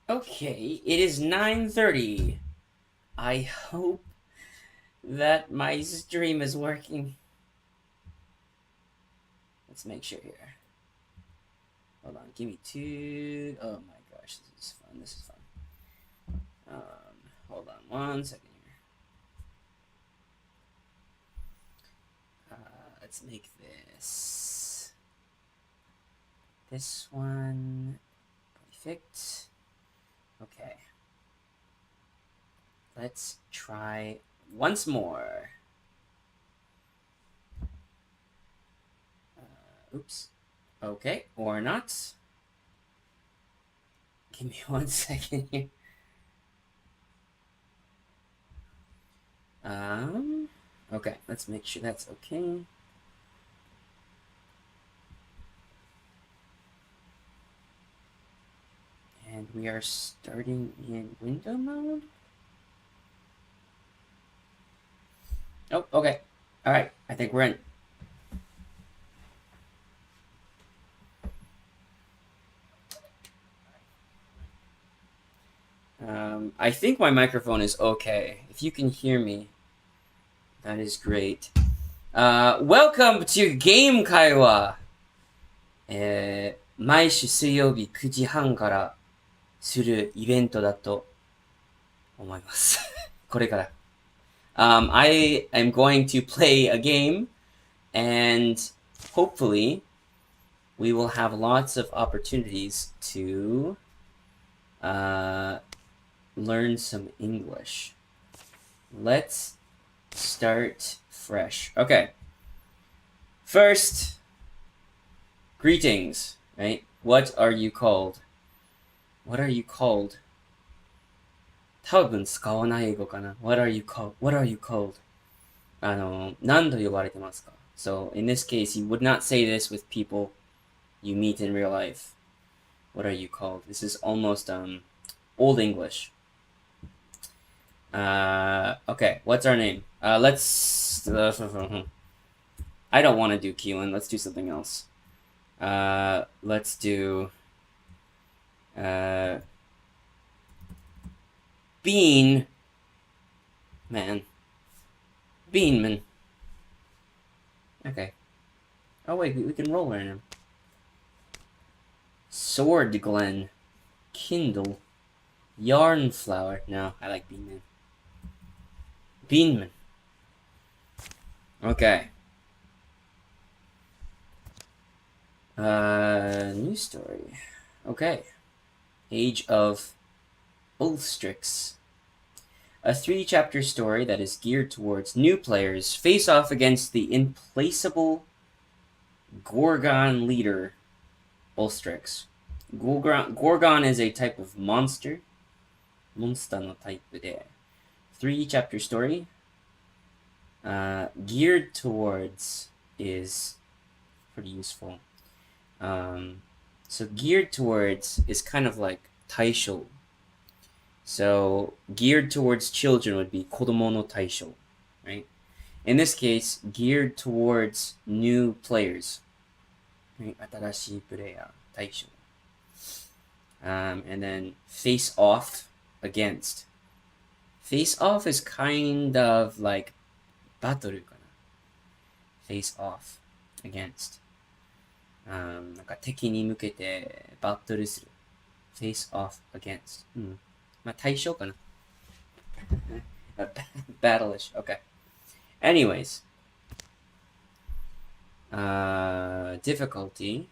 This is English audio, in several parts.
Okay, it is 9:30. I hope that my stream is working. Let's make sure here. Hold on, give me two. Oh my gosh, this is fun. This is fun. Hold on 1 second here. Let's make this one perfect. Okay. Let's try once more. Oops. Okay, or not. Give me 1 second here. Okay, let's make sure that's okay. And we are starting in window mode. Oh, okay. All right, I think we're in. I think my microphone is okay. If you can hear me, that is great. Welcome to ゲーム会話。毎週水曜日9時半からするイベントだと思います。これから。I am going to play a game, and hopefully we will have lots of opportunities to learn some English. Let's start fresh. Okay. First, greetings, right? What are you called? What are you called? 多分使わない英語かな。What are you called? What are you called? 何と呼ばれてますか? So, in this case, you would not say this with people you meet in real life. What are you called? This is almost Old English. Okay, what's our name? Let's... I don't want to do Keelan. Let's do something else. Let's do... Bean... Man. Beanman. Okay. Oh wait, we can roll right now. Sword Glen. Kindle. Yarn flower. No, I like Beanman. Beanman. Okay. New story. Okay. Age of Ulstrix. A 3-chapter story that is geared towards new players face off against the implacable Gorgon leader, Ulstrix. Gorgon is a type of monster. Monster no type de. 3-chapter story. Geared towards is pretty useful. So geared towards is kind of like taisho. So geared towards children would be kodomo no taisho, right? In this case, geared towards new players, right? 新しいプレイヤー、taisho. And then face off against. Face off is kind of like battle かな. Face off against. なんか敵に向けてバトルする。face off against. まあ対象かな。Battle-ish. Okay. Anyways. Difficulty.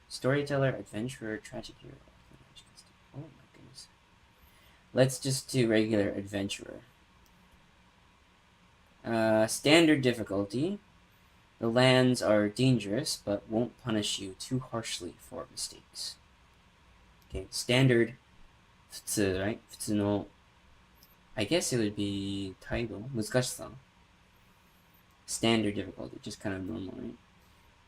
Storyteller, adventurer, tragic hero. Oh my goodness. Let's just do regular adventurer. Standard difficulty. The lands are dangerous, but won't punish you too harshly for mistakes. Okay, standard, 普通, right? 普通の, I guess it would be 態度, 難しさ. Standard difficulty, just kind of normal, right?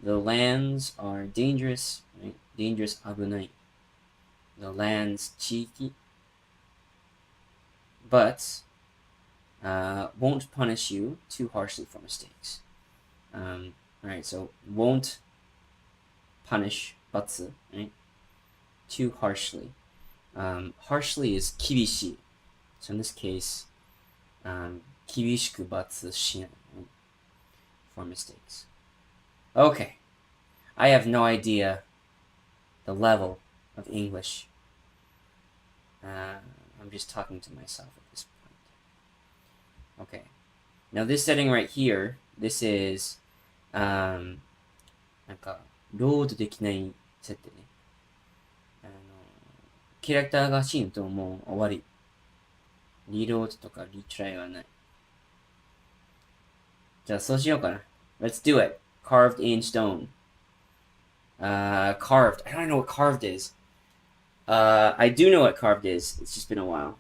The lands are dangerous, right? Dangerous, 危ない. The lands, 地域, but won't punish you too harshly for mistakes. Alright, so won't punish, 罰, right? Too harshly. Harshly is 厳しい. So in this case, 厳しく罰しない for mistakes. Okay. I have no idea the level of English. I'm just talking to myself at this point. Okay. Now this setting right here, this is なんかロードできない設定ね。キャラクターが死ぬともう終わり。リロードとかリトライはない。じゃあそうしようかな。Let's do it. Carved in stone. Carved. I don't know what carved is. I do know what carved is. It's just been a while.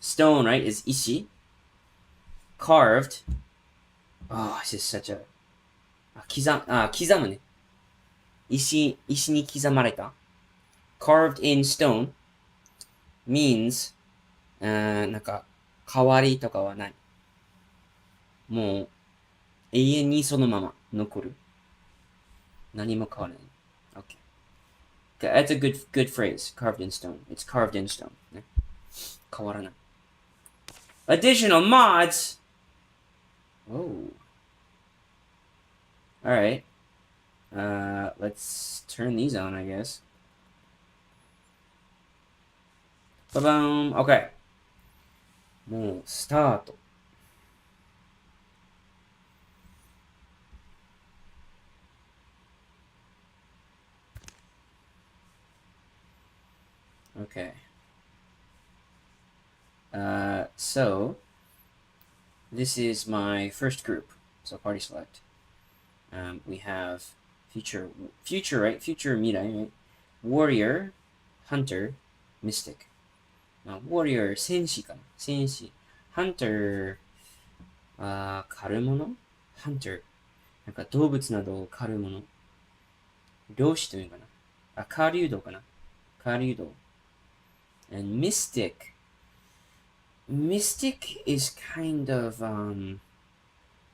Stone, right, is ishi. Carved. Oh, this is such a... 刻むね。石に刻まれた。Carved in stone means なんか変わりとかはない。もう永遠にそのまま残る。何も変わらない。Okay. That's a good phrase. Carved in stone. It's carved in stone. ね。変わらない。Additional mods! Oh. Alright. Let's turn these on, I guess. Ba-boom. Okay. もうスタート。Okay. So this is my first group. So party select. We have future, right? Future mirai, right? Warrior, hunter, mystic. Warrior, 戦士かな。戦士。hunter、狩るもの hunter。なんか動物などを狩るもの。猟師というかな。狩人かな。狩人。And mystic. Mystic is kind of,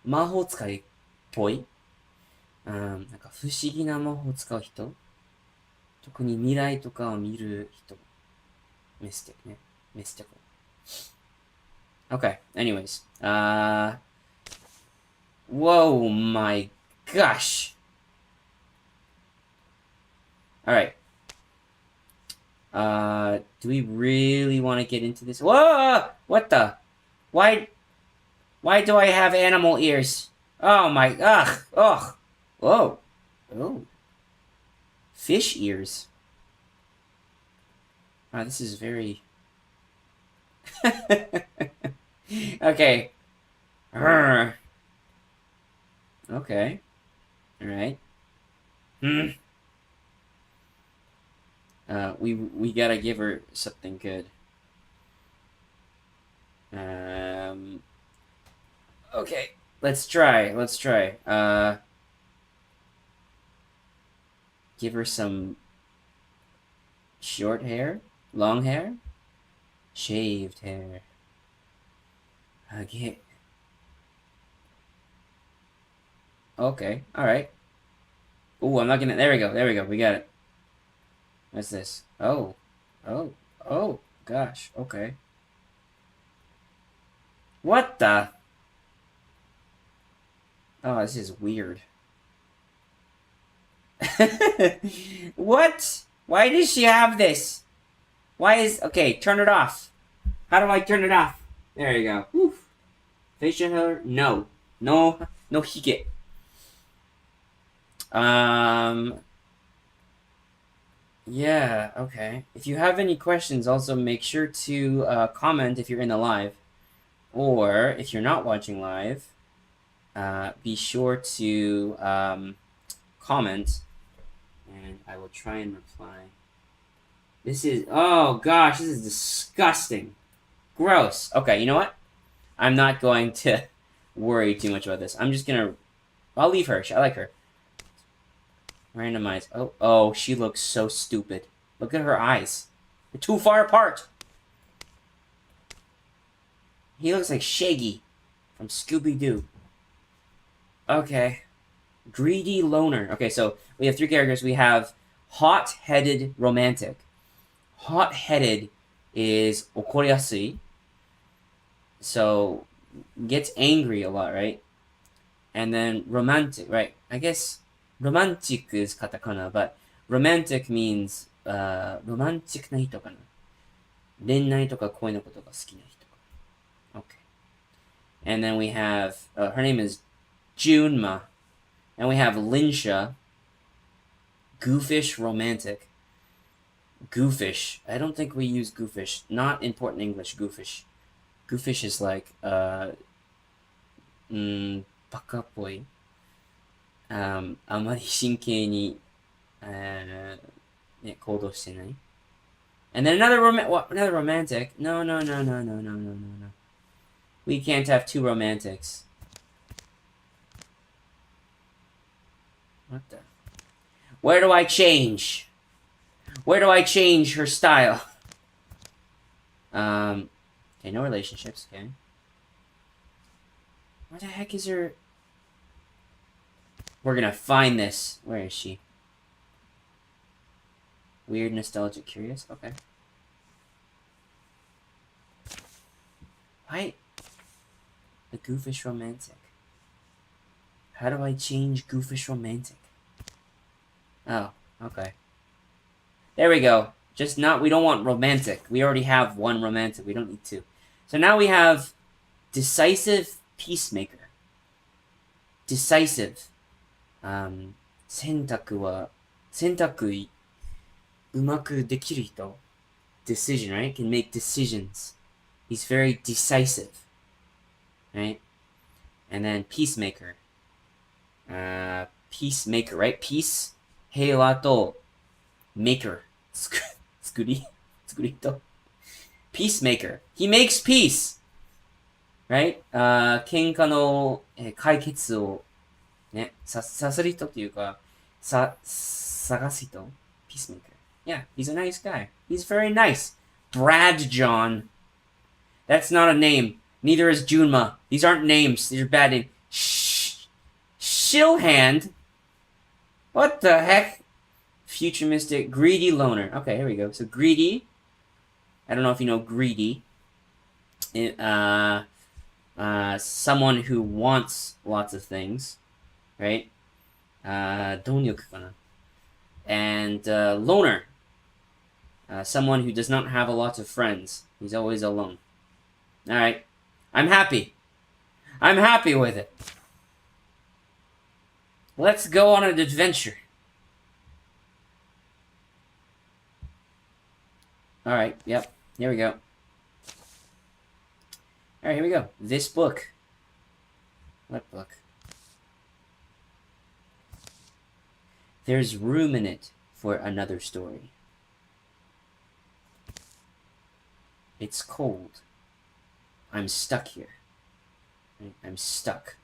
魔法使いっぽい。なんか不思議な魔法を使う人。特に未来とかを見る人。Mystic ね。Mystical. Okay, anyways. Whoa, my gosh. Alright. Do we really want to get into this? Whoa! What the? Why do I have animal ears? Oh my, ugh. Whoa. Oh. Fish ears. Wow, this is very... Okay. Okay. Alright. We gotta give her something good. Okay. Let's try. Give her some short hair? Long hair? Shaved hair. Okay. Okay. Alright. Oh, I'm not gonna... There we go. We got it. What's this? Oh. Gosh. Okay. What the? Oh, this is weird. What? Why does she have this? Why is... Okay, turn it off. How do I turn it off? There you go. Whew. Facial hair? No, hige. Yeah, okay. If you have any questions, also make sure to comment if you're in the live. Or, if you're not watching live, be sure to comment. And I will try and reply. This is... Oh, gosh, this is disgusting. Gross. Okay, you know what? I'm not going to worry too much about this. I'm just gonna... I'll leave her. I like her. Randomize. Oh, she looks so stupid. Look at her eyes. They're too far apart. He looks like Shaggy from Scooby-Doo. Okay. Greedy loner. Okay, so we have three characters. We have hot-headed romantic. Hot-headed is 怒りやすい. So, gets angry a lot, right? And then romantic, right? I guess romantic is katakana, but romantic means ロマンチックな人かな。恋愛とか恋のことが好きな人かな。Okay. And then we have, her name is Junma. And we have Linsha. Goofish romantic. Goofish. I don't think we use goofish. Not important English, goofish. Goofish is like, バカっぽい。あまり真剣に、ね、行動してない。And then another romantic. No. We can't have two romantics. What the? Where do I change? Where do I change her style? Okay, no relationships, okay. Where the heck is her? We're gonna find this. Where is she? Weird, nostalgic, curious? Okay. Why? The goofish romantic. How do I change goofish romantic? Oh, okay. There we go. Just not, we don't want romantic. We already have one romantic. We don't need two. So now we have decisive peacemaker. Decisive. 選択うまくできる人 decision, right? Can make decisions. He's very decisive. Right? And then peacemaker. Peacemaker, right? Peace. 平和と maker. 作り人 peacemaker. He makes peace. Right? 喧嘩の解決をね、させる人っていうか、探す人 peacemaker. Yeah, he's a nice guy. He's very nice. Brad John. That's not a name. Neither is Junma. These aren't names. These are bad names. Shillhand? What the heck? Future mystic. Greedy loner. Okay, here we go. So greedy. I don't know if you know greedy. Someone who wants lots of things. Right? 貪欲かな. And loner. Someone who does not have a lot of friends. He's always alone. Alright. I'm happy. I'm happy with it. Let's go on an adventure. Alright, yep. Here we go. Alright, here we go. This book. What book? There's room in it for another story. It's cold. I'm stuck here. I'm stuck.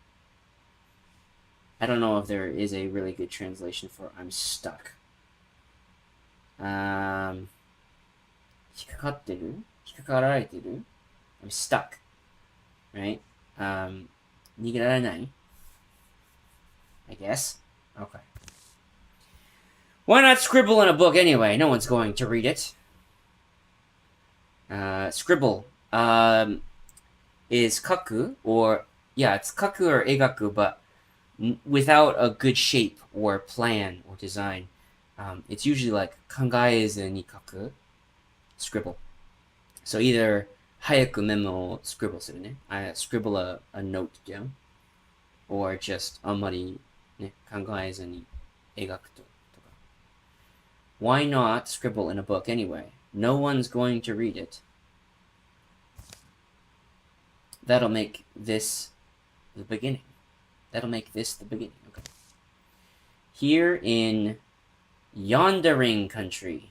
I don't know if there is a really good translation for I'm stuck. 引っかかってる? 引っかかられてる? I'm stuck. Right? 逃げられない? I guess. Okay. Why not scribble in a book anyway? No one's going to read it. Scribble is kaku, or yeah, it's kaku or egaku, but without a good shape or plan or design. It's usually like kangaezu ni kaku, scribble. So either hayaku memo scribbleするね. I scribble a note down, or just あんまりね考えずに描くとか. Why not scribble in a book anyway? No one's going to read it. That'll make this the beginning. That'll make this the beginning. Okay. Here in Yondering country.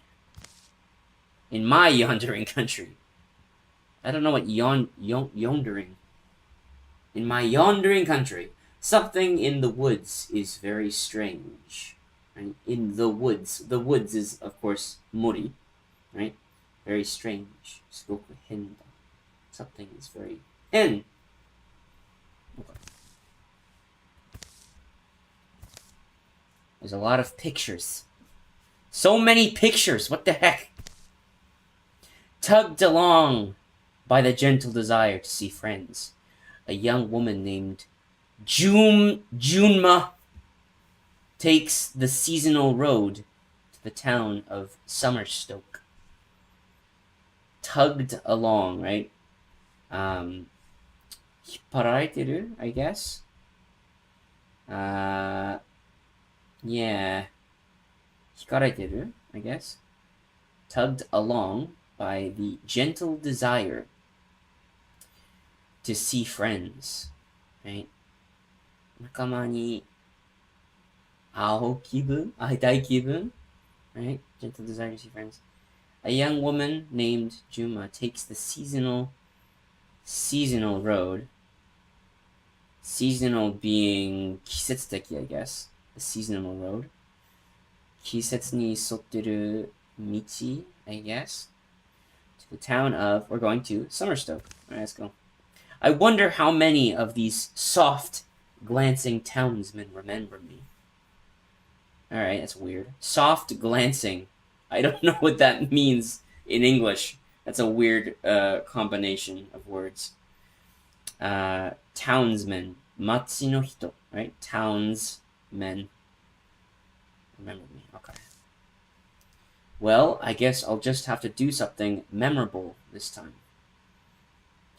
In my Yondering country. I don't know what yondering. In my yondering country. Something in the woods is very strange. Right? In the woods. The woods is, of course, mori. Right? Very strange. すごく変だ. Something is very hen. Okay. There's a lot of pictures. So many pictures. What the heck? tugged along by the gentle desire to see friends, a young woman named Junma takes the seasonal road to the town of Summerstoke. Tugged along, right? 引っ張られてる, I guess. Yeah. 引かれてる, I guess. Tugged along by the gentle desire to see friends, right? 仲間に会いたい気分, right? Gentle desire to see friends. A young woman named Juma takes the seasonal road. Seasonal being 季節的, I guess. The seasonal road. 季節に沿ってる道, I guess. To the town of, we're going to Summerstoke. Alright, let's go. I wonder how many of these soft, glancing townsmen remember me. Alright, that's weird. Soft glancing. I don't know what that means in English. That's a weird combination of words. Townsmen. Machi no hito, right? Townsmen. Remember me. Okay. Well, I guess I'll just have to do something memorable this time.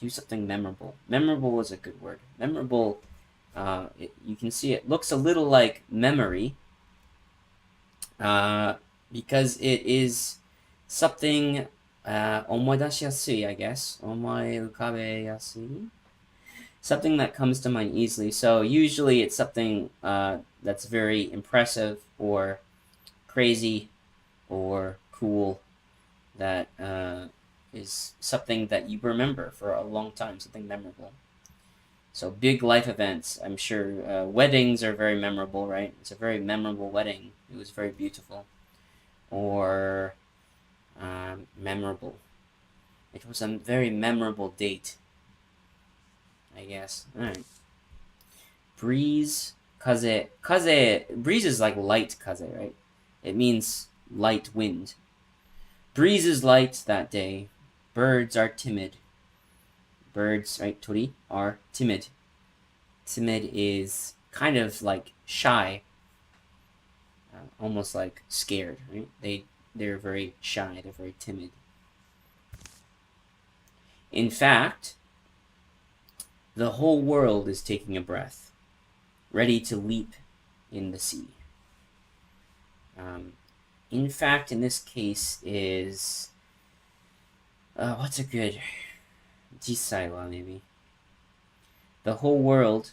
Do something memorable. Memorable is a good word. Memorable, you can see it looks a little like memory. Because it is something 思い出しやすい, I guess. 思い浮かべやすい. Something that comes to mind easily. So usually it's something that's very impressive or crazy or cool that is something that you remember for a long time, something memorable. So big life events, I'm sure. Weddings are very memorable, right? It's a very memorable wedding. It was very beautiful. Or memorable. It was a very memorable date, I guess. Alright. Breeze, kaze. Breeze is like light kaze, right? It means light wind. Breeze is light that day. Birds are timid. Birds, right, tori, are timid. Timid is kind of like shy. Almost like scared, right? They're very shy, they're very timid. In fact, the whole world is taking a breath, ready to leap in the sea. In fact, in this case is... what's a good... jisai wa, maybe. The whole world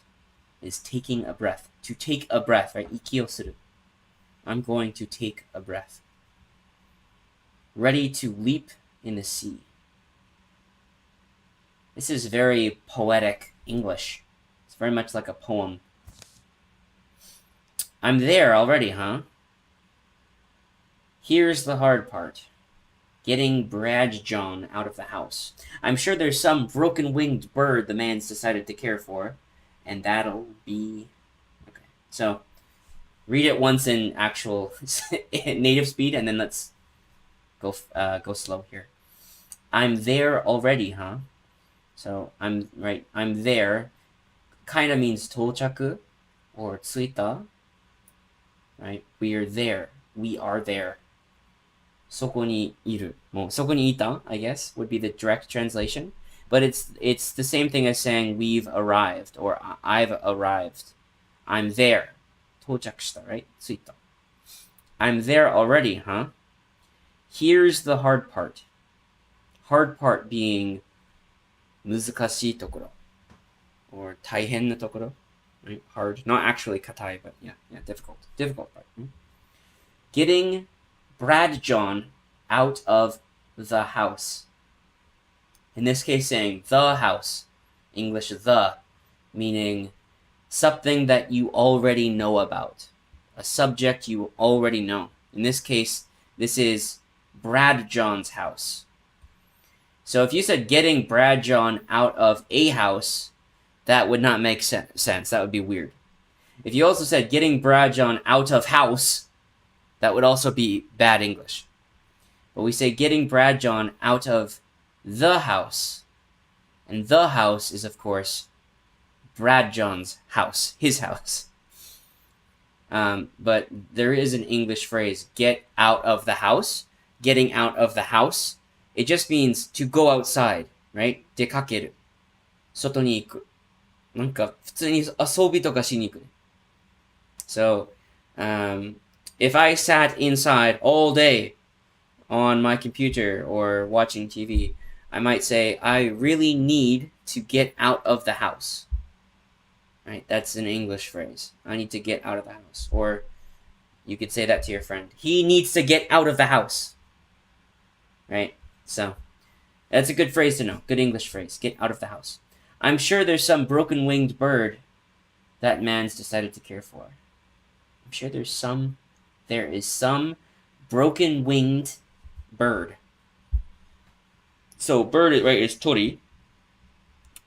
is taking a breath. To take a breath, right? Iki o suru. I'm going to take a breath. Ready to leap in the sea. This is very poetic English. It's very much like a poem. I'm there already, huh? Here's the hard part. Getting Brad John out of the house. I'm sure there's some broken-winged bird the man's decided to care for. And that'll be... Okay, so... read it once in actual native speed, and then let's go slow here. I'm there already, huh? So I'm there. Kind of means 到着 or 着いた, right? We are there. We are there. そこにいる. もうそこにいた, I guess, would be the direct translation. But it's the same thing as saying we've arrived or I've arrived. I'm there. 到着した, right? 着いた. I'm there already, huh? Here's the hard part. Hard part being 難しいところ or 大変なところ, right? Hard. Not actually 硬い, but yeah, difficult. Difficult part. Getting Brad John out of the house. In this case, saying the house. English the, meaning something that you already know about. A subject you already know. In this case, this is Brad John's house. So if you said getting Brad John out of a house, that would not make sense. That would be weird. If you also said getting Brad John out of house, that would also be bad English. But we say getting Brad John out of the house. And the house is, of course, Brad John's house, his house. But there is an English phrase, get out of the house. Getting out of the house. It just means to go outside, right? 出かける。外に行く。なんか、普通に遊びとかしに行く。So, if I sat inside all day on my computer or watching TV, I might say, I really need to get out of the house. Right? That's an English phrase. I need to get out of the house. Or you could say that to your friend. He needs to get out of the house. Right? So, that's a good phrase to know. Good English phrase. Get out of the house. I'm sure there's some broken-winged bird that man's decided to care for. I'm sure there is some broken-winged bird. So, bird, right, is tori.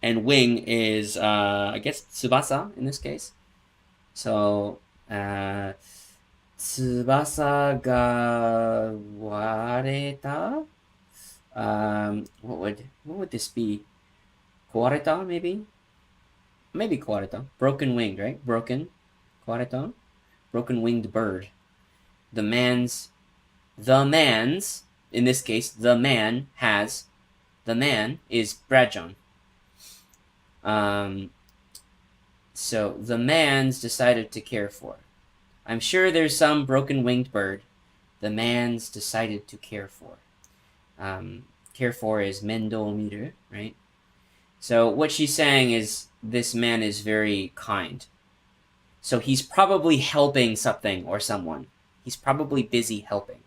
And wing is, I guess, tsubasa in this case. So, tsubasa ga wareta? What would this be? Kawareta, maybe? Maybe kawareta. Broken winged, right? Broken. Kawareta. Broken winged bird. The man's, in this case, the man is Brad John. So the man's decided to care for. I'm sure there's some broken-winged bird the man's decided to care for. Care for is mendo miru, right? So what she's saying is this man is very kind. So he's probably helping something or someone. He's probably busy helping.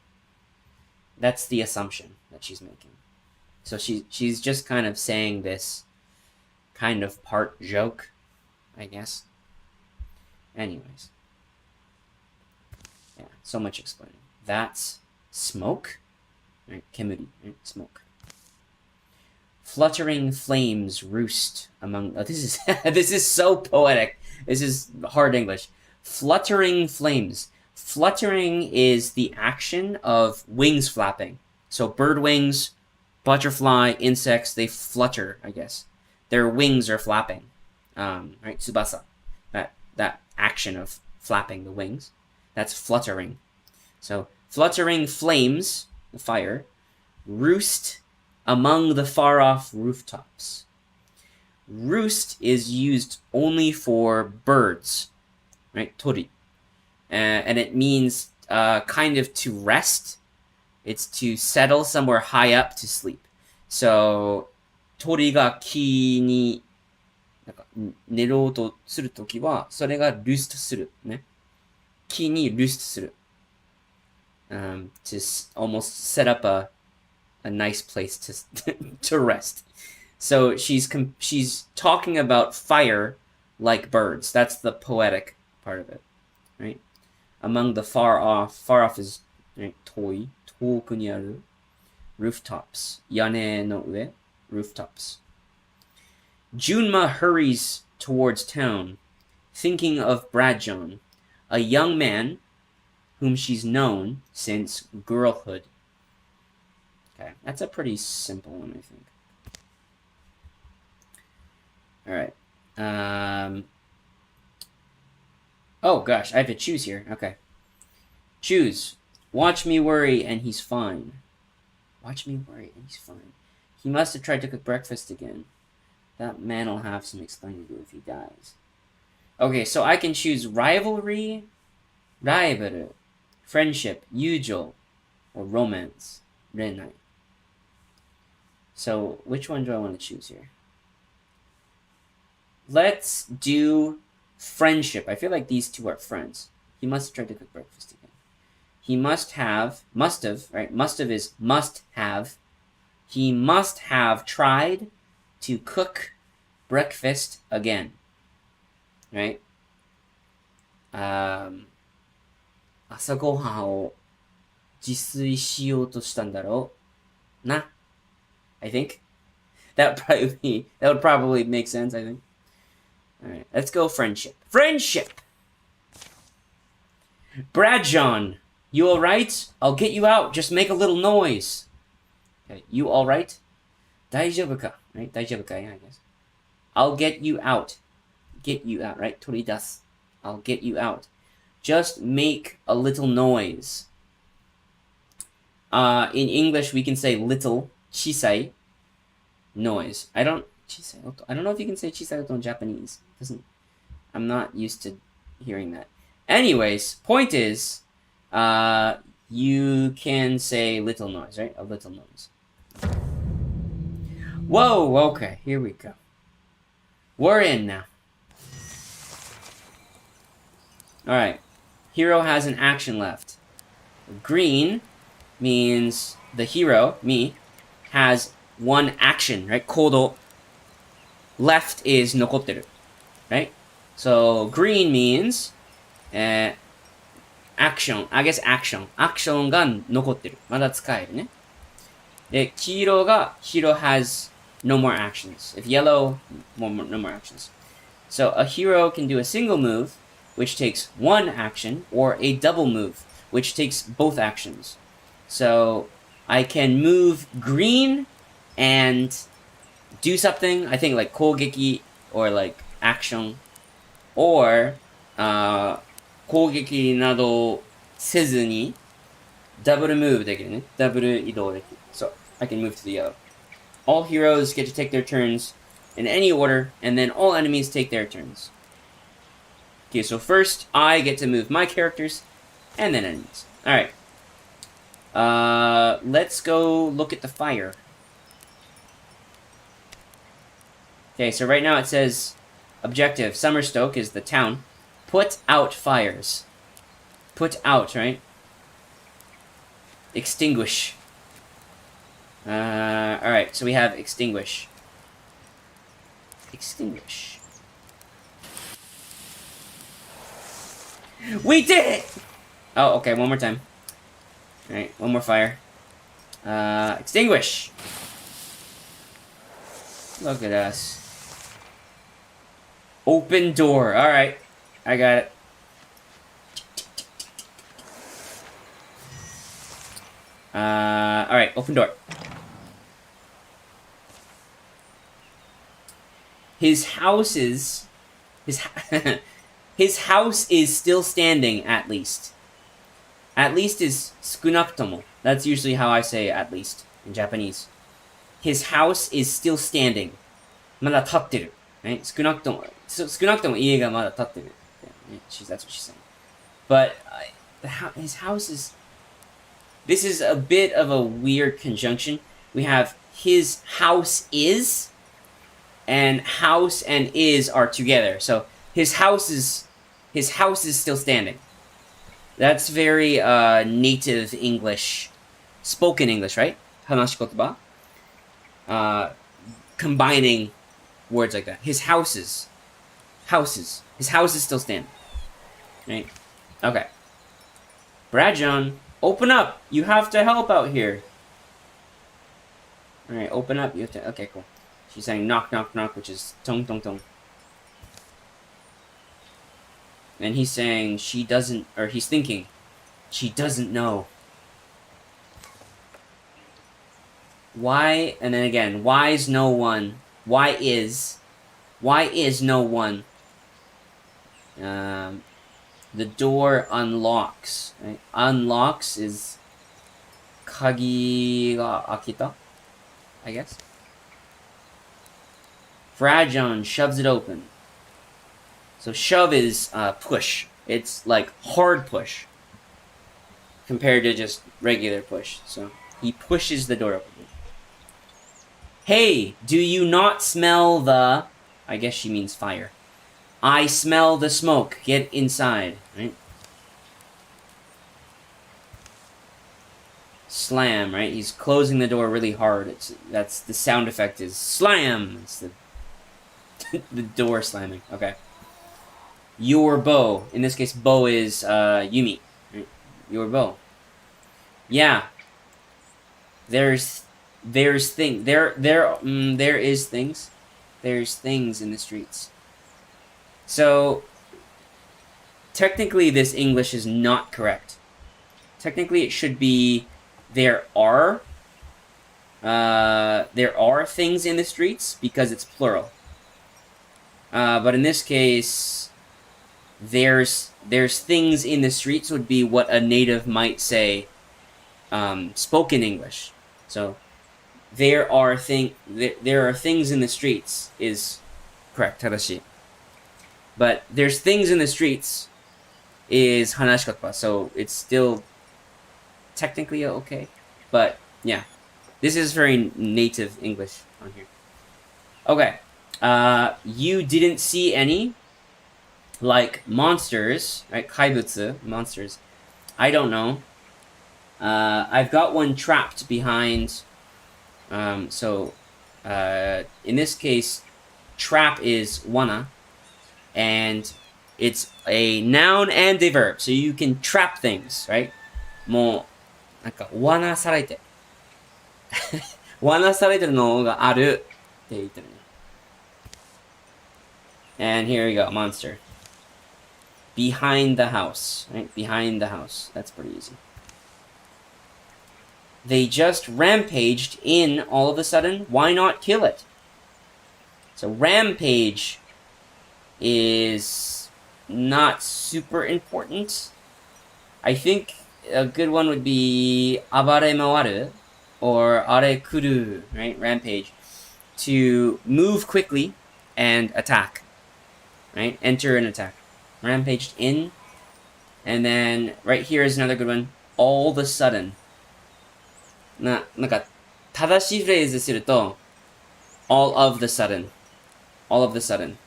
That's the assumption that she's making. So she's just kind of saying this kind of part joke, I guess. Anyways. Yeah, so much explaining. That's smoke. Right, kemuri, right? Smoke. Fluttering flames roost among... Oh, this is so poetic. This is hard English. Fluttering flames. Fluttering is the action of wings flapping. So bird wings, butterfly, insects, they flutter, I guess. Their wings are flapping. Right? Tsubasa. That action of flapping the wings. That's fluttering. So, fluttering flames, the fire, roost among the far-off rooftops. Roost is used only for birds, right? Tori. And it means kind of to rest. It's to settle somewhere high up to sleep. So, 鳥が木になんか寝ろうとするときは、それがルストする。ね。木にルストする。To almost set up a nice place to rest. So she's talking about fire like birds. That's the poetic part of it, right? Among the far off is right, 遠い、遠くにある rooftops. 屋根の上 rooftops. Junma hurries towards town, thinking of Brad John, a young man whom she's known since girlhood. Okay, that's a pretty simple one, I think. All right. Oh gosh, I have to choose here. Okay. Choose. Watch me worry and he's fine. Watch me worry and he's fine. He must have tried to cook breakfast again. That man will have some explaining to do if he dies. Okay, so I can choose rivalry, raibaru, friendship, yujo, or romance, renai. So which one do I want to choose here? Let's do friendship. I feel like these two are friends. He must have tried to cook breakfast again. He must have, right? Must have is must have. He must have tried to cook breakfast again. Right? 朝ごはんを自炊しようとしたんだろうな。I think. That would probably make sense, I think. Alright, let's go friendship. Friendship! Brad John, you alright? I'll get you out. Just make a little noise. Okay, you alright? 大丈夫か right? 大丈夫か I guess. I'll get you out. Get you out, right? 取り出す I'll get you out. Just make a little noise. In English, we can say little, 小さい noise. I don't know if you can say 小さい音 in Japanese. I'm not used to hearing that. Anyways, point is, you can say little noise, right? A little noise. Whoa, okay, here we go. We're in now. Alright, hero has an action left. Green means the hero, me, has one action, right? 行動. Left is 残ってる, right? So green means action. I guess action. Action が残ってる。まだ使えるね。で、黄色が hero has no more actions. If yellow, no more actions. So a hero can do a single move, which takes one action, or a double move, which takes both actions. So I can move green and do something, I think like 攻撃 or like action, or 攻撃などせずに double move できるね。double 移動できる。So I can move to the yellow. All heroes get to take their turns in any order, and then all enemies take their turns. Okay, so first I get to move my characters, and then enemies. Alright. Let's go look at the fire. Okay, so right now it says objective. Summerstoke is the town. Put out fires. Put out, right? Extinguish. Alright, so we have extinguish. Extinguish. We did it! Oh, okay, one more time. Alright, one more fire. Extinguish! Look at us. Open door. Alright, I got it. Alright, open door. His house is still standing, at least. At least is 少なくとも. That's usually how I say at least in Japanese. His house is still standing. まだ立ってる. Right? 少なくとも家がまだ立ってる. That's what she's saying. But his house is... This is a bit of a weird conjunction. We have his house is, and house and is are together. So his house is still standing. That's very native English, spoken English, right? 話し言葉? Combining words like that. His houses. His house is still standing. Right? Okay. Brajon, open up! You have to help out here. Alright, open up. You have to... Okay, cool. She's saying knock, knock, knock, which is tong, tong, tong. And he's saying she doesn't... Or he's thinking she doesn't know. Why? And then again, why is no one? Why is no one? The door unlocks. Right? Unlocks is kagi ga akita, I guess. Brajon shoves it open. So shove is push. It's like hard push compared to just regular push. So he pushes the door open. Hey, do you not smell the... I guess she means fire. I smell the smoke. Get inside. Right? Slam, right? He's closing the door really hard. That's the sound effect is slam. It's the door slamming. Okay. Your bow. In this case, bow is Yumi. Right? Your bow. Yeah. There is things in the streets. So technically this English is not correct. Technically it should be there are there are things in the streets because it's plural. But in this case, there's things in the streets would be what a native might say, spoken English. So there are things in the streets is correct, tadashi. But there's things in the streets is hanashikotoba, so it's still technically okay. But yeah, this is very native English on here. Okay, you didn't see any like monsters, right? Kaibutsu, monsters. I don't know. I've got one trapped behind. In this case, trap is wana, and it's a noun and a verb, so you can trap things, right? もうなんか罠されて罠されてるのがあるって言ってるね。And here we go, monster. Behind the house, right? Behind the house. That's pretty easy. They just rampaged in all of a sudden. Why not kill it? So rampage is not super important. I think a good one would be abare mawaru or are kuru, right? Rampage. To move quickly and attack, right? Enter and attack. Rampaged in. And then right here is another good one. All of a sudden. なんか正しいフレーズすると all of the sudden all of the sudden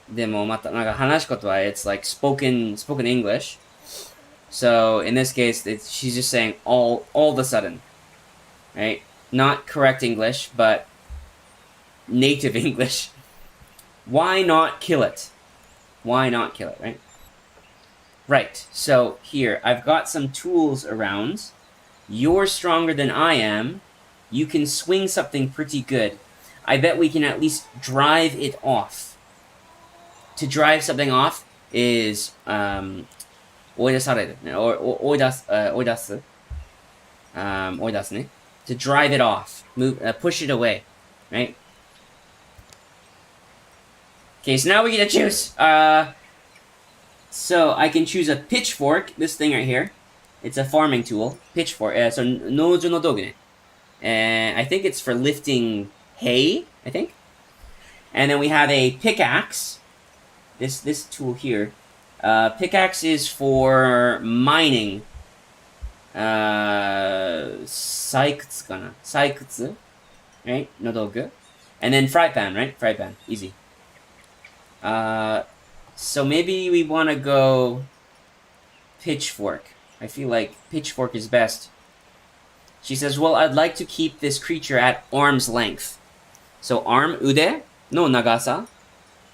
でもまたなんか話すことは it's like spoken English, so in this case she's just saying all the sudden, right? Not correct English but native English. Why not kill it? Why not kill it, right? Right, so here, I've got some tools around. You're stronger than I am. You can swing something pretty good. I bet we can at least drive it off. To drive something off is, 追い出される, or 追い出すね. To drive it off. Move, push it away, right? Okay, so now we get to choose. So I can choose a pitchfork, this thing right here. It's a farming tool. Pitchfork. So nojo no dogu ne. And I think it's for lifting hay, I think. And then we have a pickaxe. This tool here. Pickaxe is for mining. Saikutsu kana. Saikutsu. Right? No dogu. And then fry pan, right? Fry pan. Easy. So maybe we want to go pitchfork. I feel like pitchfork is best. She says, well, I'd like to keep this creature at arm's length. So arm, ude no nagasa.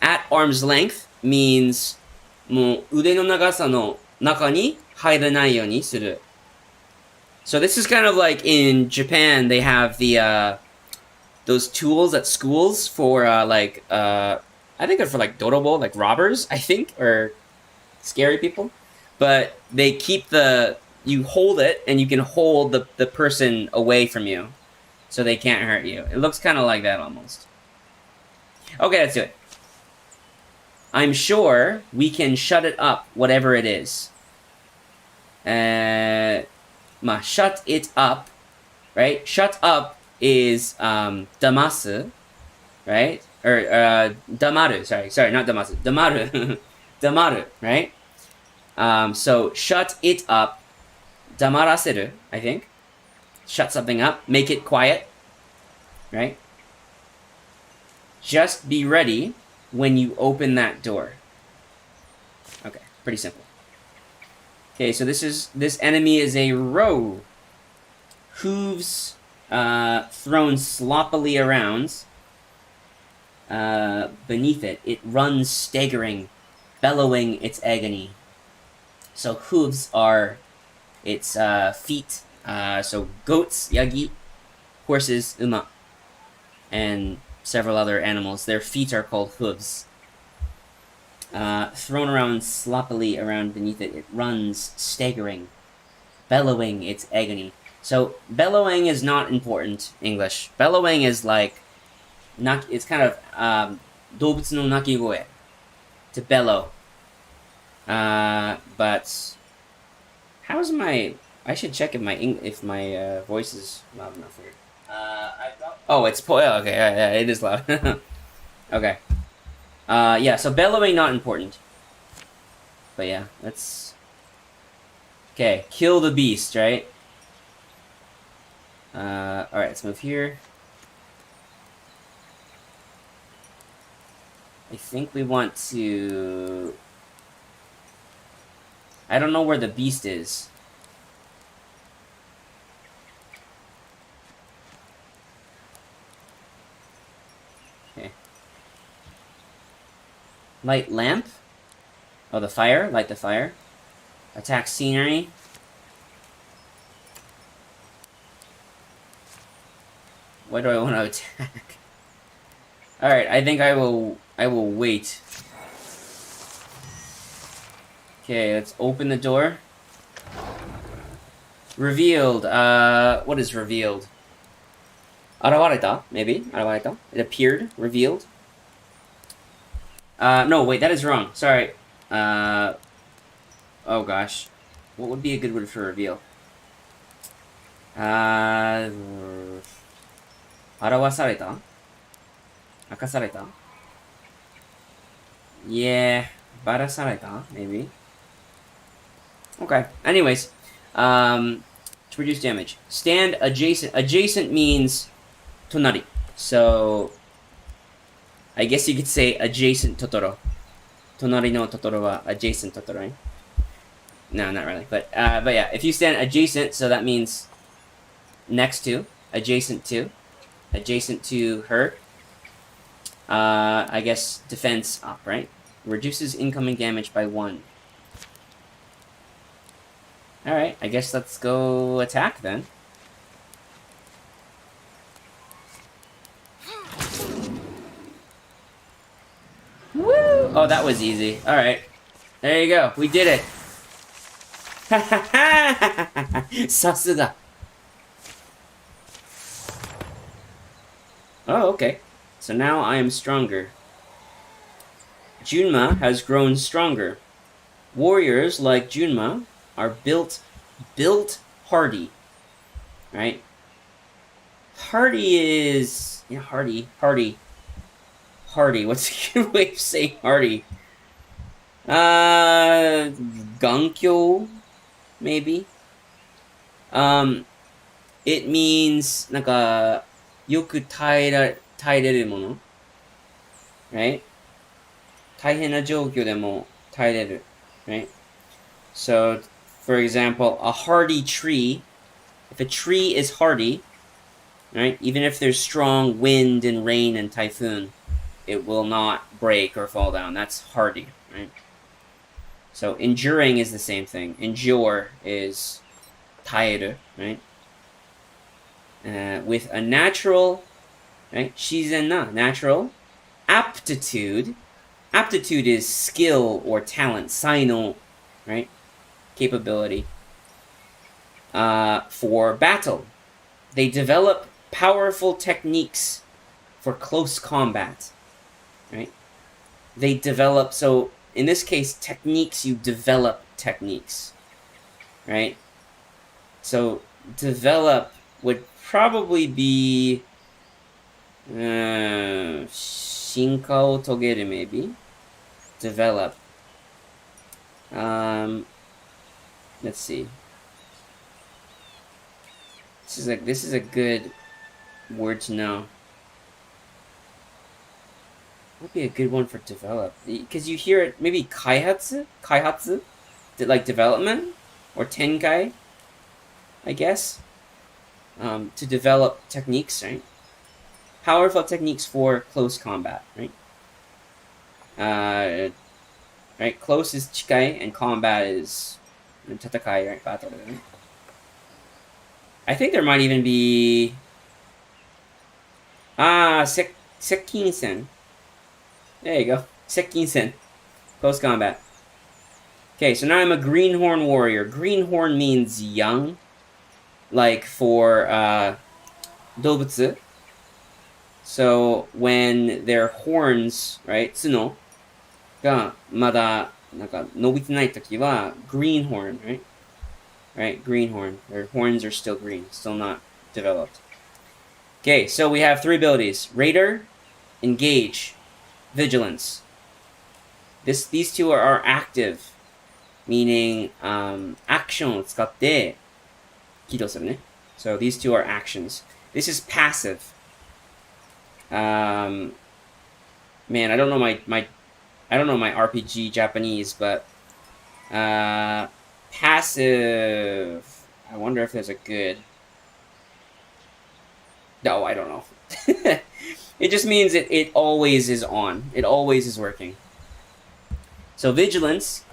At arm's length means もう腕の長さの中に入らないようにする. So this is kind of like in Japan, they have the those tools at schools for I think they're for like dorobo, like robbers, I think, or scary people. But they keep you hold it and you can hold the person away from you so they can't hurt you. It looks kind of like that almost. Okay, let's do it. I'm sure we can shut it up, whatever it is. Shut it up, right? Shut up is damasu, right? Or damaru, sorry, not damasu. Damaru. Damaru, right? So shut it up. Damaraseru, I think. Shut something up, make it quiet, right? Just be ready when you open that door. Okay, pretty simple. Okay, so this enemy is a roe. Hooves thrown sloppily around. Beneath it, it runs staggering, bellowing its agony. So hooves are its feet. So goats, yagi, horses, uma, and several other animals. Their feet are called hooves. Thrown around sloppily around beneath it, it runs staggering, bellowing its agony. So bellowing is not important English. Bellowing is like, it's kind of 動物の鳴き声 to bellow. But how's my? I should check if my voice is loud enough here. Oh, it's okay. Yeah, it is loud. Okay. Yeah. So bellowing not important. But yeah, let's. Okay, kill the beast, right? All right, let's move here. I think we want to. I don't know where the beast is. Okay. Light lamp. Oh, the fire. Light the fire. Attack scenery. What do I want to attack? All right, I think I will wait. Okay, let's open the door. Revealed. What is revealed? 現れた? Maybe. 現れた? It appeared. Revealed. No, wait, that is wrong. Sorry. Oh gosh. What would be a good word for reveal? 表された? 明かされた? Yeah. ばらされた? Maybe. Okay. Anyways. To reduce damage. Stand adjacent. Adjacent means 隣. So, I guess you could say adjacent Totoro. 隣の Totoro は adjacent Totoro, right? No, not really. But yeah, if you stand adjacent, so that means next to, adjacent to her. I guess defense up, right? Reduces incoming damage by 1. Alright, I guess let's go attack then. Woo! Oh, that was easy. Alright. There you go. We did it. Sasuga. Oh, okay. So now I am stronger. Junma has grown stronger. Warriors like Junma are built hardy. Right? Hardy is... Yeah, hardy. What's a good way of saying hardy? Gankyo, maybe? It means, なんか、よく耐えれるもの right? 大変な状況でも耐えれる right? So, for example, a hardy tree, if a tree is hardy, right? Even if there's strong wind and rain and typhoon, it will not break or fall down. That's hardy, right? So enduring is the same thing. Endure is 耐える, right? With a natural, right? 自然な natural aptitude. Aptitude is skill or talent, 才能, right? Capability. For battle. They develop powerful techniques for close combat, right? They develop, so in this case, techniques, you develop techniques, right? So develop would probably be 進化を遂げる maybe. Develop. Let's see. This is a good word to know. What would be a good one for develop? Because you hear it, maybe 開発? Like development? Or tenkai? I guess. To develop techniques, right? Powerful techniques for close combat, right? Right? Close is 近い and combat is 戦い, right? Battle, right? I think there might even be 接近戦. There you go. 接近戦. Close combat. Okay, so now I'm a greenhorn warrior. Greenhorn means young. like for 動物. So when their horns, right, 角がまだなんか伸びてないときは green horn, right? Right, green horn. Their horns are still green, still not developed. Okay, so we have 3 abilities: Raider, Engage, Vigilance. These 2 are active, meaning action を使って起動するね. So these 2 are actions. This is passive. Man, I don't know my RPG Japanese, but passive. I wonder if there's a good. No, I don't know. It just means it always is on. It always is working. So vigilance.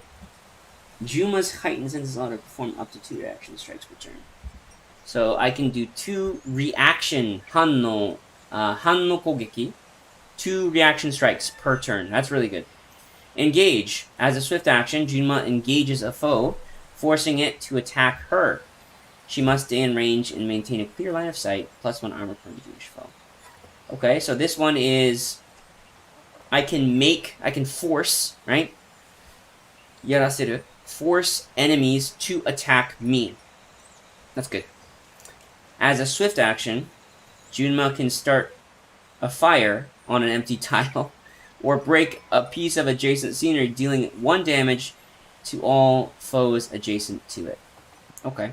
Juma's heightened senses allow to perform up to 2 reaction strikes per turn. So I can do 2 reaction 反応攻撃, 2 reaction strikes per turn. That's really good. Engage. As a swift action, Junma engages a foe, forcing it to attack her. She must stay in range and maintain a clear line of sight, plus 1 armor per each foe. Okay, so this one is... I can force, right? Yaraseru. Force enemies to attack me. That's good. As a swift action, Junma can start a fire on an empty tile or break a piece of adjacent scenery, dealing 1 damage to all foes adjacent to it. Okay.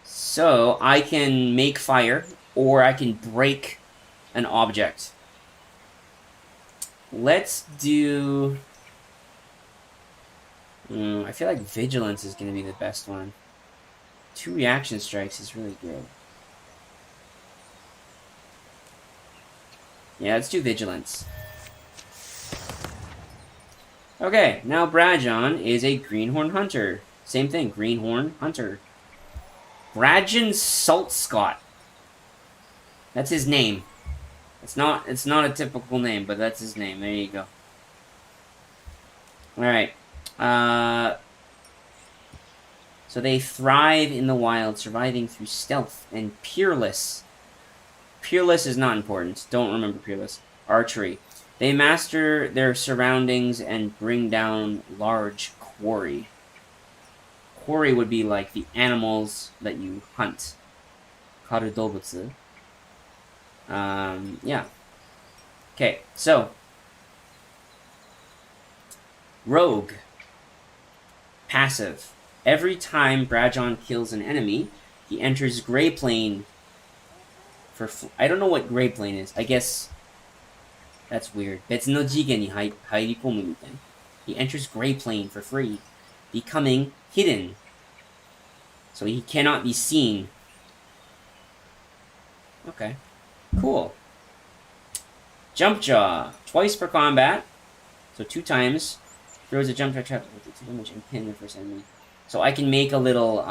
So I can make fire or I can break an object. Let's do... I feel like Vigilance is going to be the best one. 2 reaction strikes is really good. Yeah, let's do Vigilance. Okay, now Brajon is a Greenhorn Hunter. Same thing, Greenhorn Hunter. Brajon Saltscott. That's his name. It's not a typical name, but that's his name. There you go. Alright. So they thrive in the wild, surviving through stealth and peerless. Peerless is not important. Don't remember peerless. Archery. They master their surroundings and bring down large quarry. Quarry would be like the animals that you hunt. Karu dobutsu. Yeah. Okay, so. Rogue. Passive. Every time Brajon kills an enemy, he enters Gray Plane for... I don't know what Gray Plane is. I guess... That's weird. 別の次元に入り込むみたいな. He enters Gray Plane for free, becoming hidden. So he cannot be seen. Okay. Cool. Jump Jaw. Twice per combat. So 2 times. Throws a jump jaw trap with its damage and pin the first enemy. So I can make a little,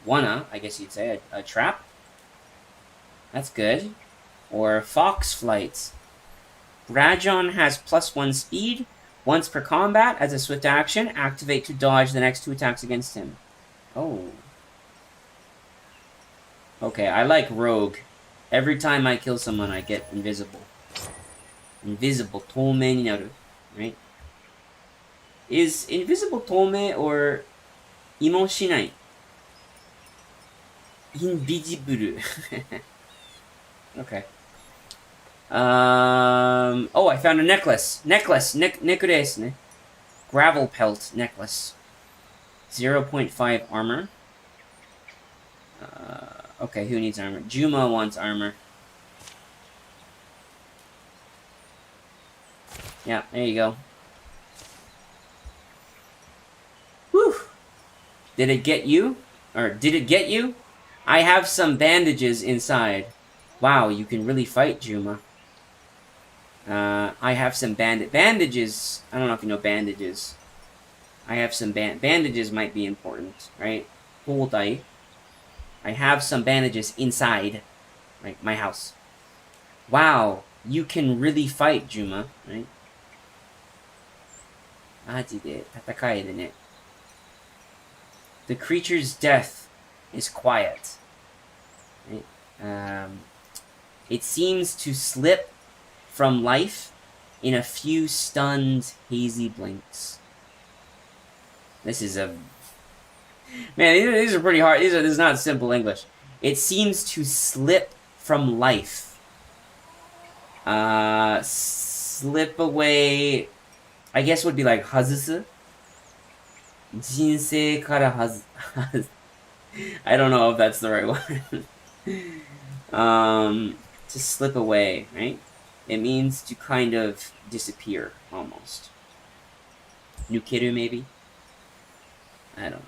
wana, I guess you'd say, a trap. That's good. Or Fox Flight. Brajon has +1 speed. Once per combat, as a swift action, activate to dodge the next 2 attacks against him. Oh. Okay, I like Rogue. Every time I kill someone, I get invisible. Invisible, 透明になる. Right? Is invisible 透明 or 異もしない? Invisible. Okay. Oh, I found a necklace. Necklace. Necklace. Gravel pelt necklace. 0.5 armor. Okay, who needs armor? Juma wants armor. Yeah, there you go. Whew. Did it get you? Or did it get you? I have some bandages inside. Wow, you can really fight, Juma. I have some bandages. I don't know if you know bandages. I have some bandages might be important, right? Holdai. I have some bandages inside, right, my house. Wow, you can really fight, Juma, right? マジで戦えるね. The creature's death is quiet. Right? It seems to slip from life in a few stunned, hazy blinks. This is a... Man, these are pretty hard. This is not simple English. It seems to slip from life. Slip away, I guess would be like 外す? 人生から外 I don't know if that's the right word. To slip away, right? It means to kind of disappear, almost. Nukeru, maybe? I don't know.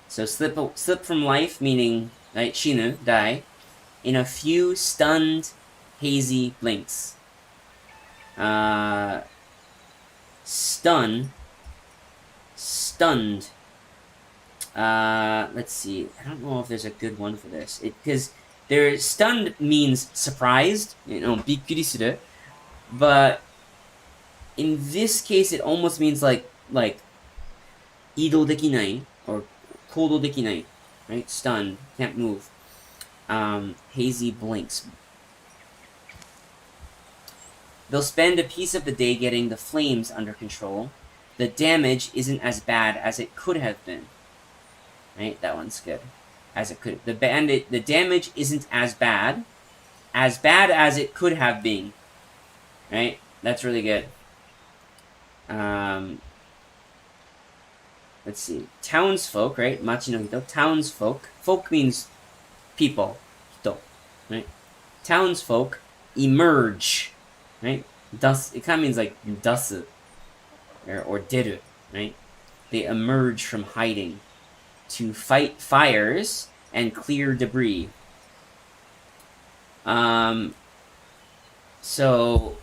So slip from life, meaning, right, shinu, die, in a few stunned, hazy blinks. Stunned. Let's see. I don't know if there's a good one for this. Because stunned means surprised, bikkuri suru. But in this case, it almost means like 移動できない or 行動できない, right? Stunned, can't move. Hazy blinks. They'll spend a piece of the day getting the flames under control. The damage isn't as bad as it could have been. Right? That one's good. As it could. The damage isn't as bad as it could have been. Right? That's really good. Let's see. Townsfolk, right? Machi no hito. Townsfolk. Folk means people. Hito. Right? Townsfolk emerge. Right? It kind of means like dasu. Or deru. Right? They emerge from hiding to fight fires and clear debris. So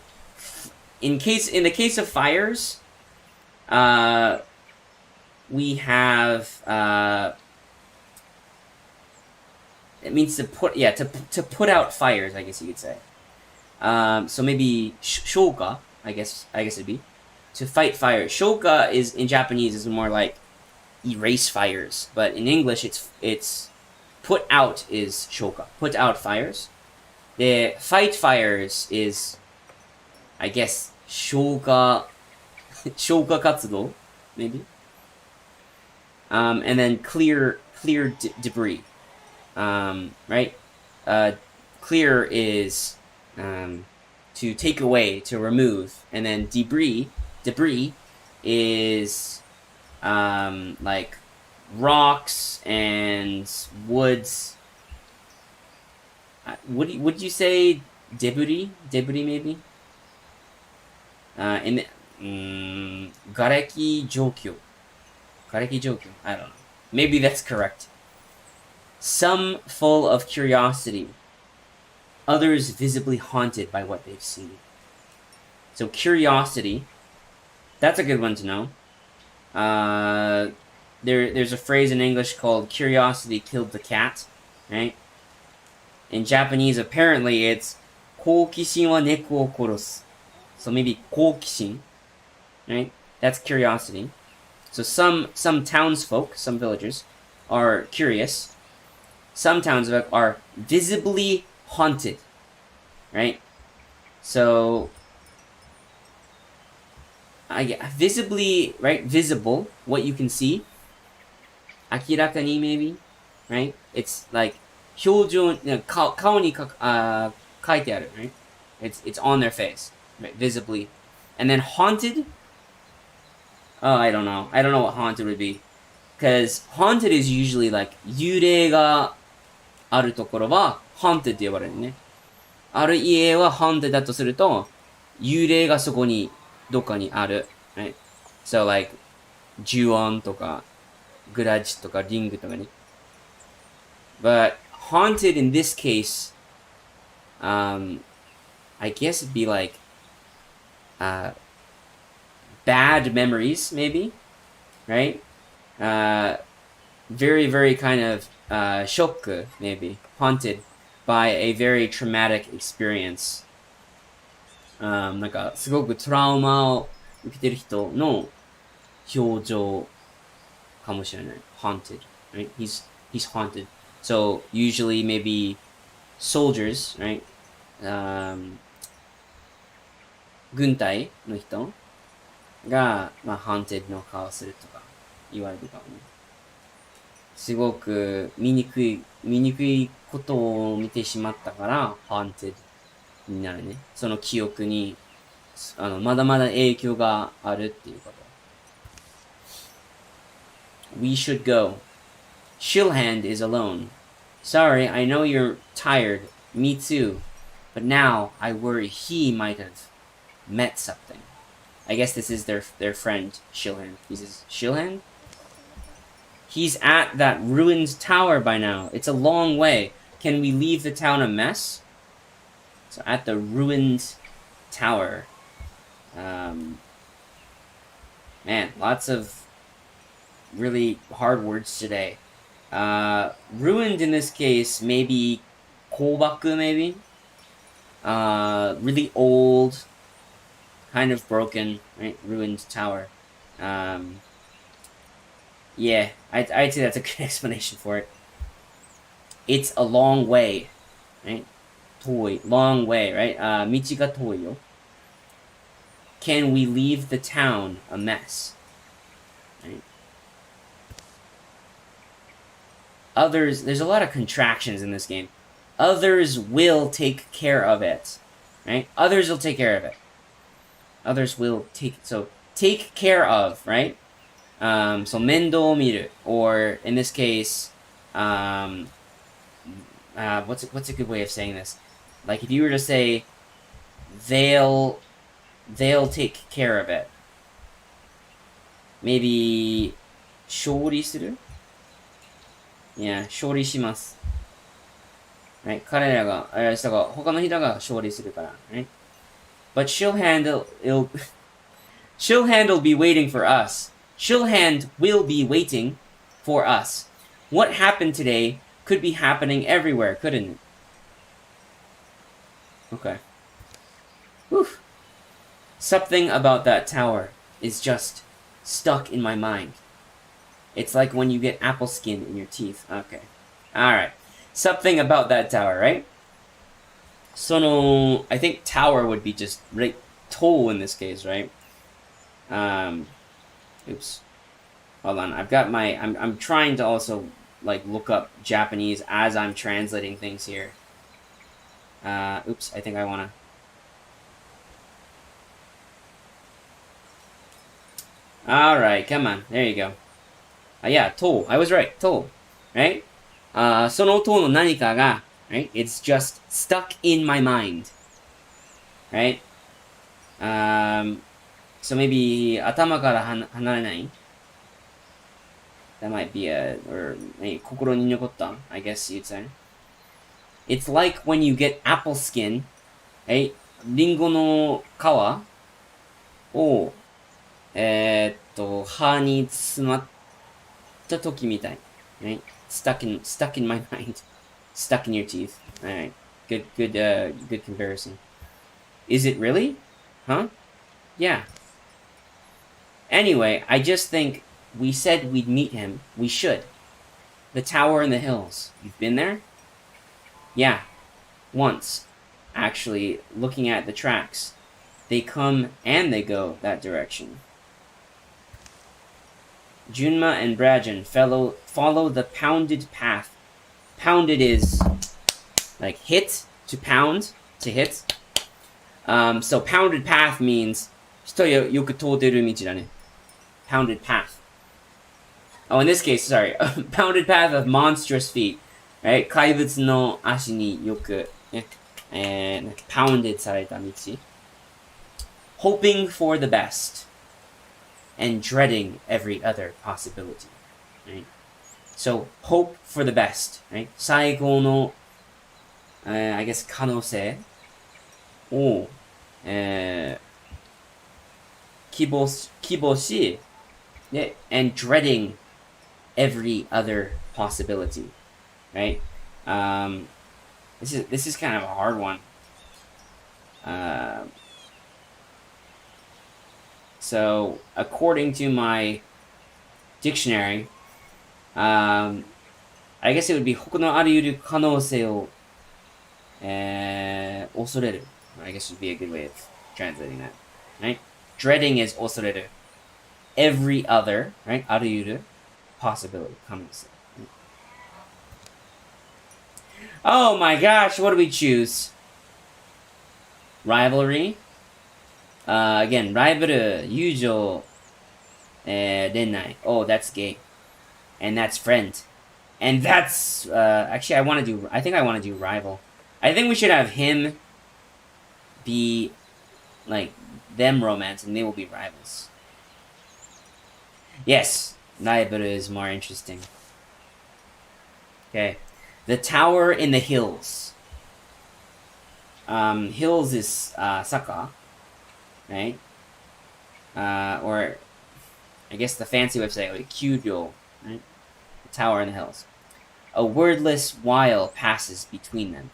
in the case of fires, we have it means to put out fires, I guess you could say. So maybe shouka, I guess it'd be to fight fires. Shouka is in Japanese is more like erase fires, but in English it's put out is shouka. Put out fires. The fight fires is, I guess, shouka katsudo, maybe. And then clear debris. Right? Clear is to take away, to remove, and then debris is like rocks and woods. Would you say debris maybe? And gareki jokyo. I don't know. Maybe that's correct. Some full of curiosity, others visibly haunted by what they've seen. So curiosity, that's a good one to know. There's a phrase in English called curiosity killed the cat, right? In Japanese, apparently it's 好奇心は猫を殺す. So maybe 好奇心, right? That's curiosity. So some townsfolk, some villagers, are curious. Some townsfolk are visibly haunted, right? So, visibly, right? Visible, what you can see. 明らかに maybe, right? It's like 表情、顔に書いてある, right? It's on their face, right? Visibly. And then haunted. Oh, I don't know what haunted would be. Because haunted is usually like 幽霊があるところは haunted って呼ばれるね。ある家は haunted だとすると、幽霊がそこにどっかにある。Right? So like 呪音とか、グラッジとか、リングとかね。But haunted in this case, I guess it'd be like, bad memories, maybe, right? Very, very kind of shock, maybe, haunted by a very traumatic experience. なんかすごくトラウマを受けてる人の表情かもしれない. Haunted, right? He's haunted. So usually maybe soldiers, right? 軍隊の人が、haunted の顔するとか言われるかもね。すごく見にくいことを見てしまったから、haunted になるね。その記憶に、まだまだ影響があるっていうこと。We should go. Shillhand is alone. Sorry, I know you're tired. Me too. But now I worry he might have met something. I guess this is their friend, Shillhand. He says, Shillhand? He's at that ruined tower by now. It's a long way. Can we leave the town a mess? So at the ruined tower. Man, lots of really hard words today. Ruined in this case, maybe kobaku, maybe? Really old, kind of broken, right? Ruined tower. Yeah, I'd say that's a good explanation for it. It's a long way, right? 遠い, long way, right? 道が遠いよ. Can we leave the town a mess? Right? Others, there's a lot of contractions in this game. Others will take care of it, right? Others will take care of it. Others will take care of, right? So 面倒を見る, or in this case, what's a good way of saying this? Like if you were to say, they'll take care of it. Maybe 勝利する? Yeah, 勝利します. Right? 彼らが、他の人が勝利するから, right? But Shillhand will be waiting for us. Shillhand will be waiting for us. What happened today could be happening everywhere, couldn't it? Okay. Whew. Something about that tower is just stuck in my mind. It's like when you get apple skin in your teeth. Okay. Alright. Something about that tower, right? I think tower would be just right, toll in this case, right? Oops. Hold on. I'm trying to also like look up Japanese as I'm translating things here. Oops. I think I wanna. Alright, come on. There you go. Yeah, toll. I was right. Toll. Right? その塔の何かが right? It's just stuck in my mind. Right? So maybe 頭から離れない That might be or 心に残った I guess you'd say. It's like when you get apple skin, right? リンゴの皮を歯に詰まった時みたい right? Stuck in my mind. Stuck in your teeth. Alright. Good comparison. Is it really? Huh? Yeah. Anyway, I just think we said we'd meet him. We should. The tower in the hills. You've been there? Yeah. Once. Actually, looking at the tracks. They come and they go that direction. Junma and Brajan follow the pounded path. Pounded is like hit, to pound, to hit. So pounded path means 人よく通ってる道だね. Pounded path. Oh, in this case, sorry. Pounded path of monstrous feet. Right? 怪物の足によく、ね、pounded された道. Hoping for the best. And dreading every other possibility. Right? So, hope for the best. Right? 最高の、I guess 可能性を、希望し、and dreading every other possibility. Right? This is kind of a hard one. So, according to my dictionary, I guess it would be 他のあり得る可能性を、恐れる。I guess would be a good way of translating that. Right? Dreading is 恐れる. Every other, right? あり得る possibility. 可能性. Oh my gosh, what do we choose? Rivalry. Again, rival, 友情、恋愛. Oh, that's gay. And that's friend. And that's, actually, I think I want to do rival. I think we should have him be, like, them romance, and they will be rivals. Yes, rival is more interesting. Okay. The tower in the hills. Hills is, Saka, right? Or, I guess the fancy way of saying it, like, Kyuryo, right? The tower in the hills. A wordless while passes between them.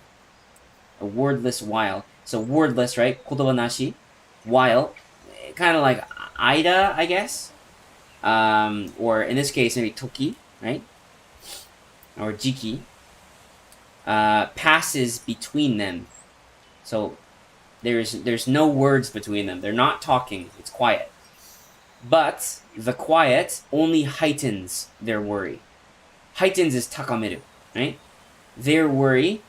A wordless while. So wordless, right? Kotoba nashi. While. Kind of like Aida, I guess. Or in this case, maybe Toki, right? Or Jiki. Passes between them. So there's no words between them. They're not talking. It's quiet. But the quiet only heightens their worry. Heightens is takameru, right? Their worry,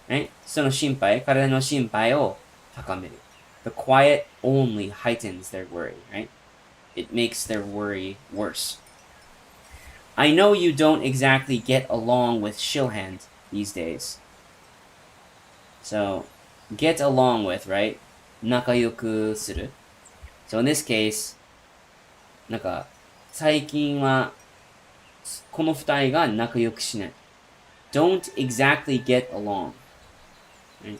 right? その心配、体の心配を高める. The quiet only heightens their worry, right? It makes their worry worse. I know you don't exactly get along with Shilhand these days. So, get along with, right? 仲良くする. So in this case, なんか、最近はこの二人が仲良くしない. Don't exactly get along. Right?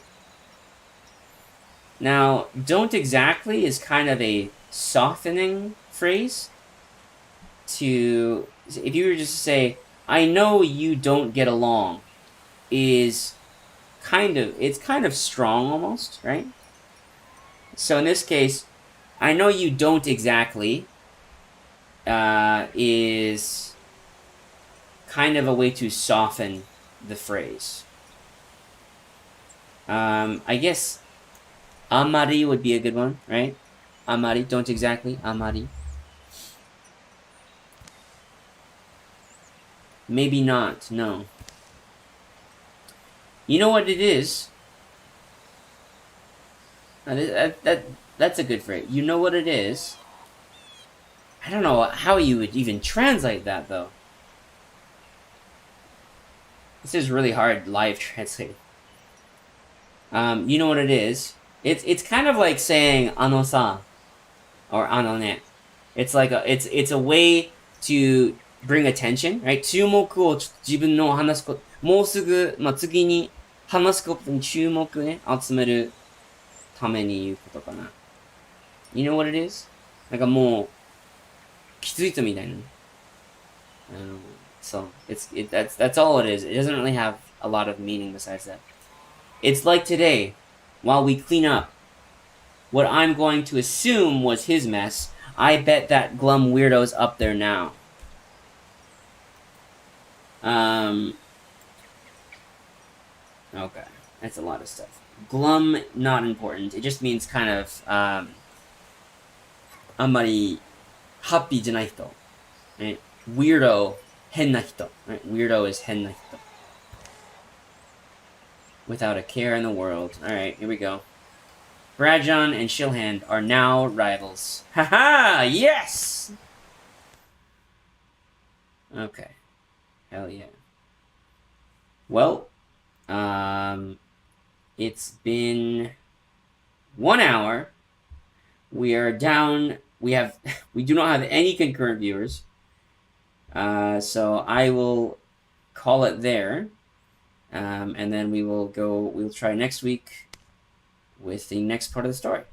Now, don't exactly is kind of a softening phrase to, if you were just to say, I know you don't get along, it's kind of strong almost, right? So in this case, I know you don't exactly, is kind of a way to soften the phrase. I guess amari would be a good one, right? Amari, don't exactly, amari. Maybe not, no. You know what it is? That's a good phrase. You know what it is? I don't know how you would even translate that, though. This is really hard live translating. You know what it is? It's kind of like saying あのさ or あのね. It's like it's a way to bring attention, right? 注目を自分の話すこと、もうすぐ、次に話すことに注目ね、集めるために言うことかな。You know what it is? なんかもう、気づいたみたいな。So, that's all it is. It doesn't really have a lot of meaning besides that. It's like today, while we clean up, what I'm going to assume was his mess, I bet that glum weirdo's up there now. Okay, that's a lot of stuff. Glum, not important. It just means kind of, あんまりハッピーじゃない人. Right? Weirdo, 変な人. Right? Weirdo is 変な人. Without a care in the world. Alright, here we go. Brajon and Shilhand are now rivals. Haha! Yes! Okay. Hell yeah. Well, it's been 1 hour. We are down. We do not have any concurrent viewers. So I will call it there. And then we'll try next week with the next part of the story.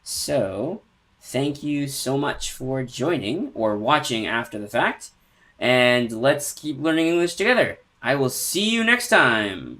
So, thank you so much for joining or watching after the fact. And let's keep learning English together. I will see you next time.